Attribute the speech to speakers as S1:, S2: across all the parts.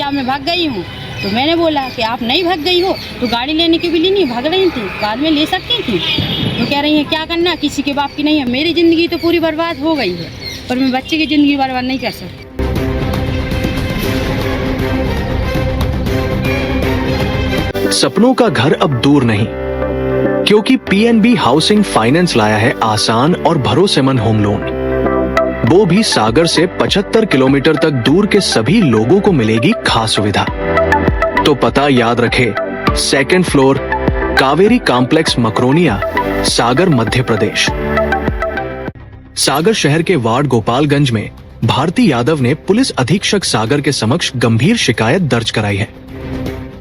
S1: क्या मैं भाग गई हूँ? तो मैंने बोला कि आप नहीं भाग गई हो तो गाड़ी लेने के लिए नहीं भाग रही थी, बाद में ले सकती थी। तो कह रही हैं क्या करना, किसी के बाप की नहीं है। मेरी ज़िंदगी तो पूरी बर्बाद हो गई है, पर मैं बच्चे की ज़िंदगी बर्बाद नहीं कर सकती।
S2: सपनों का घर अब दूर नहीं, क्योंकि पीएनबी हाउसिंग फाइनेंस लाया है आसान और भरोसेमंद होम लोन। वो भी सागर से 75 किलोमीटर तक दूर के सभी लोगों को मिलेगी खास सुविधा। तो पता याद रखे, 2nd floor, Kaveri complex, Makronia, Sagar, Madhya Pradesh. Sagar शहर के वार्ड गोपालगंज में भारती यादव ने पुलिस अधीक्षक सागर के समक्ष गंभीर शिकायत दर्ज कराई है।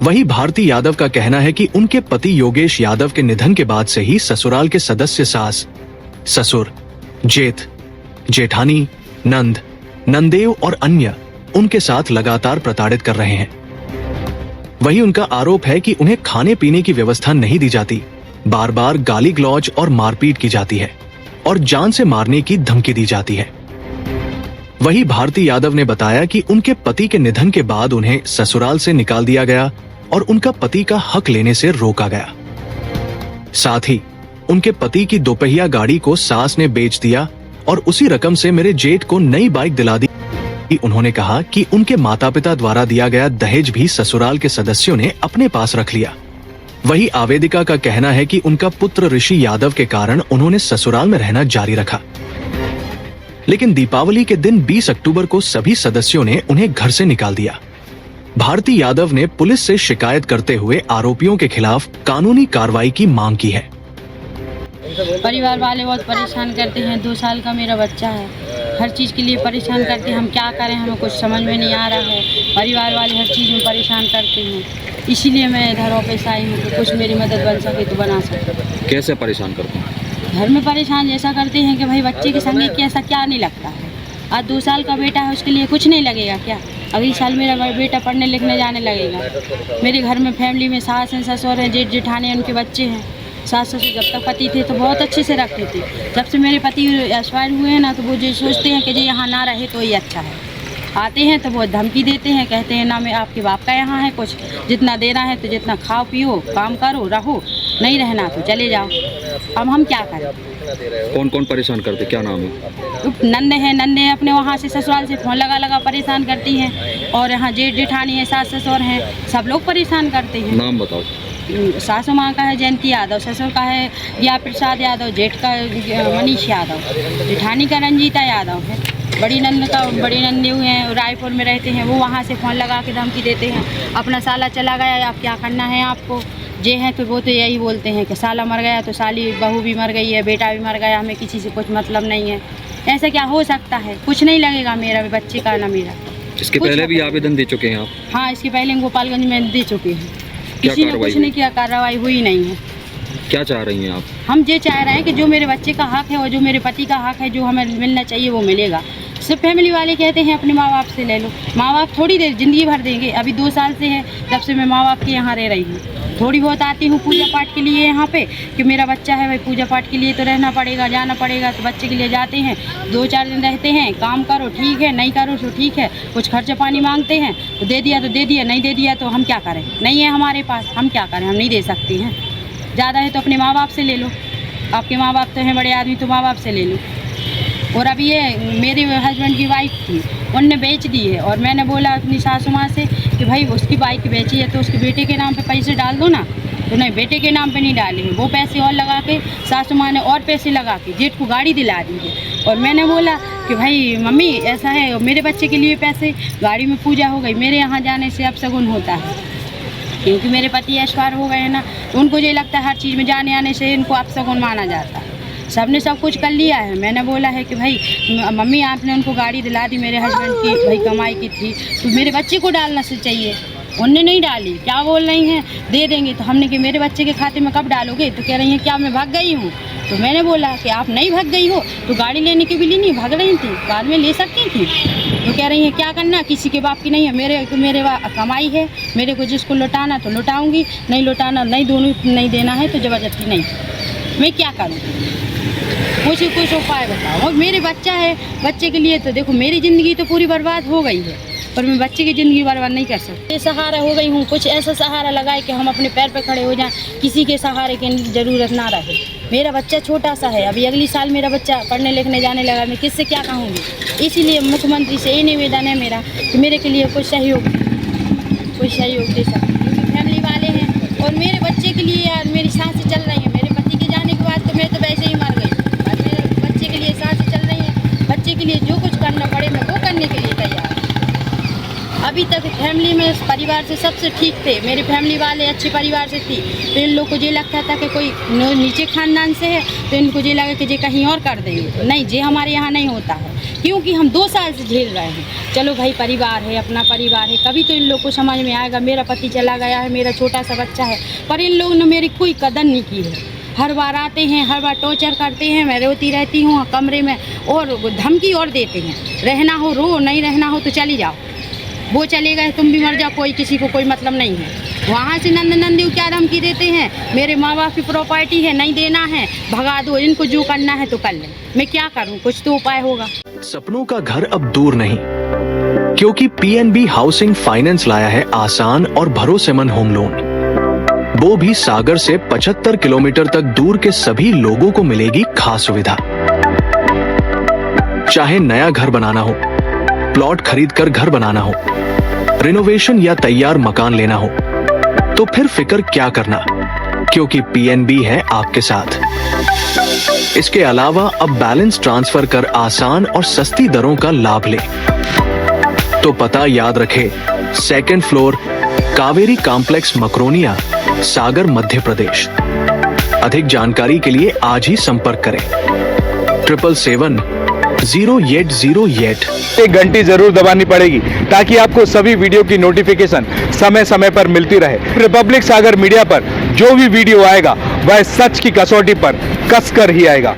S2: वहीं भारती यादव का कहना है कि उनके पति योगेश यादव के निधन के बाद से ही ससुराल के सदस्य सास, ससुर, जेठ, जेठानी, नंद, नंदेव और अन्य उनके साथ लगातार प्रताड़ित कर रहे हैं। वहीं उनका आरोप है कि उन्हें खाने पीने की व्यवस्था नहीं दी जाती, बार बार गाली गलौज और मारपीट की जाती है और जान से मारने की धमकी दी जाती है। वहीं भारती यादव ने बताया कि उनके पति के निधन के बाद उन्हें ससुराल से निकाल दिया गया और उनका पति का हक लेने से रोका गया। साथ ही उनके पति की दोपहिया गाड़ी को सास ने बेच दिया और उसी रकम से मेरे जेठ को नई बाइक दिला दी। उन्होंने कहा कि उनके माता पिता द्वारा दिया गया दहेज भी ससुराल के सदस्यों ने अपने पास रख लिया। वही आवेदिका का कहना है कि उनका पुत्र ऋषि यादव के कारण उन्होंने ससुराल में रहना जारी रखा, लेकिन दीपावली के दिन 20 अक्टूबर को सभी सदस्यों ने उन्हें घर से निकाल दिया। भारती यादव ने पुलिस से शिकायत करते हुए आरोपियों के खिलाफ कानूनी कार्रवाई की मांग की है।
S1: परिवार वाले बहुत परेशान करते हैं, 2 साल का मेरा बच्चा है, हर चीज़ के लिए परेशान करते हैं। हम क्या करें, हमें कुछ समझ में नहीं आ रहा है। परिवार वाले हर चीज़ में परेशान करते हैं, इसीलिए मैं इधर ऑफिस आई हूँ कि कुछ मेरी मदद बन सके तो बना सके।
S3: कैसे परेशान करते हैं?
S1: घर में परेशान ऐसा करते हैं कि भाई बच्चे के संगे कैसा क्या नहीं लगता है। आज 2 साल का बेटा है, उसके लिए कुछ नहीं लगेगा क्या? अगले साल मेरा बेटा पढ़ने लिखने जाने लगेगा। मेरे घर में फैमिली में सास हैं, ससुर हैं, जेठ जेठानी हैं, उनके बच्चे हैं। सास ससुर जब तक पति थे तो बहुत अच्छे से रखते थे। जब से मेरे पति एक्सपायर हुए हैं ना, तो वो जो सोचते हैं कि जी यहाँ ना रहे तो ही अच्छा है। आते हैं तो वो धमकी देते हैं, कहते हैं ना मैं आपके बाप का यहाँ है, कुछ जितना देना है तो जितना खाओ पियो, काम करो, रहो, नहीं रहना तो चले जाओ। अब हम क्या करें?
S3: कौन कौन परेशान करते, क्या नाम है?
S1: नन्ने अपने वहाँ से ससुराल से फ़ोन लगा परेशान करती हैं, और यहाँ जेठ जेठानी है, सास ससुर हैं, सब लोग परेशान करते हैं।
S3: नाम बताओ।
S1: सासू माँ का है जयंती यादव, ससुर का है या प्रसाद यादव, जेठ का मनीष यादव, जेठानी का रंजीता यादव है, बड़ी नंदे हुए हैं, रायपुर में रहते हैं। वो वहाँ से फ़ोन लगा के धमकी देते हैं, अपना साला चला गया, आप क्या करना है आपको। जे हैं तो वो तो यही बोलते हैं कि साला मर गया तो साली बहू भी मर गई है, बेटा भी मर गया, हमें किसी से कुछ मतलब नहीं है। ऐसा क्या हो सकता है? कुछ नहीं लगेगा मेरा बच्चे का ना मेरा।
S3: इसके पहले भी आवेदन दे चुके हैं आप?
S1: हाँ, इसके पहले गोपालगंज में दे चुके हैं, किसी ने कुछ नहीं किया, कार्रवाई हुई नहीं है।
S3: क्या चाह रही हैं आप?
S1: हम ये चाह रहे हैं कि जो मेरे बच्चे का हक है और जो मेरे पति का हक है, जो हमें मिलना चाहिए वो मिलेगा। सिर्फ फैमिली वाले कहते हैं अपने माँ बाप से ले लो। माँ बाप थोड़ी देर ज़िंदगी भर देंगे। अभी 2 साल से है जब से मैं माँ बाप के यहाँ रह रही हूँ। थोड़ी बहुत आती हूँ पूजा पाठ के लिए यहाँ पे, कि मेरा बच्चा है भाई, पूजा पाठ के लिए तो रहना पड़ेगा, जाना पड़ेगा, तो बच्चे के लिए जाते हैं। 2-4 दिन रहते हैं, काम करो ठीक है, नहीं करो तो ठीक है। कुछ खर्चा पानी मांगते हैं तो दे दिया तो दे दिया, नहीं दे दिया तो हम क्या करें? नहीं है हमारे पास, हम क्या करें? हम नहीं दे सकते हैं। ज़्यादा है तो अपने माँ बाप से ले लो, आपके माँ बाप तो हैं बड़े आदमी, तो माँ बाप से ले लो। और अभी ये मेरे हस्बैंड की वाइफ थी, उनने बेच दी है, और मैंने बोला अपनी सासू माँ से कि भाई उसकी बाइक बेची है तो उसके बेटे के नाम पे पैसे डाल दो ना। तो नहीं, बेटे के नाम पे नहीं डाले हैं, वो पैसे और लगा के सासू माँ ने और पैसे लगा के जेठ को गाड़ी दिला दी है। और मैंने बोला कि भाई मम्मी ऐसा है, मेरे बच्चे के लिए पैसे, गाड़ी में पूजा हो गई, मेरे यहाँ जाने से अपशगुन होता है, क्योंकि मेरे पति एक्सपायर हो गए हैं ना, तो उनको ये लगता है हर चीज़ में जाने आने से इनको अपशगुन माना जाता है। सबने सब कुछ कर लिया है। मैंने बोला है कि भाई मम्मी आपने उनको गाड़ी दिला दी, मेरे हस्बैंड की भाई कमाई की थी, तो मेरे बच्चे को डालना से चाहिए। उनने नहीं डाली, क्या बोल रही हैं दे देंगे, तो हमने कि मेरे बच्चे के खाते में कब डालोगे? तो कह रही हैं क्या मैं भाग गई हूँ? तो मैंने बोला कि आप नहीं भाग गई हो तो गाड़ी लेने के लिए नहीं भाग रही थी, बाद में ले सकती थी। तो कह रही हैं क्या करना, किसी के बाप की नहीं है, मेरे कमाई है, मेरे को जिसको लौटाना तो लौटाऊंगी, नहीं लौटाना नहीं, दोनों नहीं देना है तो ज़बरदस्ती नहीं। मैं क्या करूँ? मुझे कुछ उपाय बताओ। और मेरे बच्चा है, बच्चे के लिए तो देखो मेरी ज़िंदगी तो पूरी बर्बाद हो गई है, पर मैं बच्चे की ज़िंदगी बर्बाद नहीं कर सकती। सहारा हो गई हूँ, कुछ ऐसा सहारा लगाए कि हम अपने पैर पे खड़े हो जाएं, किसी के सहारे की ज़रूरत ना रहे। मेरा बच्चा छोटा सा है, अभी अगली साल मेरा बच्चा पढ़ने लिखने जाने लगा, मैं किससे क्या कहूँगी। इसीलिए मुख्यमंत्री से ये निवेदन है मेरा कि मेरे के लिए कुछ सहयोग दे सकते, क्योंकि फैमिली वाले हैं। और मेरे बच्चे के लिए यार मेरी सांसें चल रही हैं, मेरे पति के जाने के बाद तो मैं तो वैसे ही मर गई, और मेरे बच्चे के लिए सांसें चल रही हैं। बच्चे के लिए जो कुछ करना पड़े मैं वो करने के लिए तैयार हूँ। अभी तक फैमिली में परिवार से सबसे ठीक थे, मेरे फैमिली वाले अच्छे परिवार से थी, तो इन लोग को ये लगता था कि कोई नीचे खानदान से है तो इनको ये लगा कि ये कहीं और कर देंगे। नहीं, ये हमारे यहाँ नहीं होता है, क्योंकि हम 2 साल से झेल रहे हैं। चलो भाई, परिवार है, अपना परिवार है, कभी तो इन लोग को समझ में आएगा। मेरा पति चला गया है, मेरा छोटा सा बच्चा है, पर इन लोगों ने मेरी कोई कदर नहीं की है। हर बार आते हैं, हर बार टॉर्चर करते हैं, मैं रोती रहती हूँ कमरे में, और धमकी और देते हैं, रहना हो रो, नहीं रहना हो तो चली जाओ, वो चले गए तुम भी मर जाओ, कोई किसी को कोई मतलब नहीं है। वहाँ से नंदी क्या धमकी देते हैं, मेरे माँ बाप की प्रॉपर्टी है, नहीं देना है, भगा दो, इनको जो करना है तो कर लें। मैं क्या करूँ, कुछ तो उपाय होगा।
S2: सपनों का घर अब दूर नहीं, क्योंकि पीएनबी हाउसिंग फाइनेंस लाया है आसान और भरोसेमंद होम लोन। वो भी सागर से 75 किलोमीटर तक दूर के सभी लोगों को मिलेगी खास सुविधा। चाहे नया घर बनाना हो, प्लॉट खरीदकर घर बनाना हो, रिनोवेशन या तैयार मकान लेना हो, तो फिर फिक्र क्या करना, क्योंकि पीएनबी है आपके साथ। इसके अलावा अब बैलेंस ट्रांसफर कर आसान और सस्ती दरों का लाभ ले। तो पता याद रखे, 2nd floor, Kaveri complex, Makronia, Sagar, Madhya Pradesh. अधिक जानकारी के लिए आज ही संपर्क करें 777-0808।
S4: एक घंटी जरूर दबानी पड़ेगी ताकि आपको सभी वीडियो की नोटिफिकेशन समय समय पर मिलती रहे। रिपब्लिक सागर मीडिया पर जो भी वीडियो आएगा वह सच की कसौटी पर कसकर ही आएगा।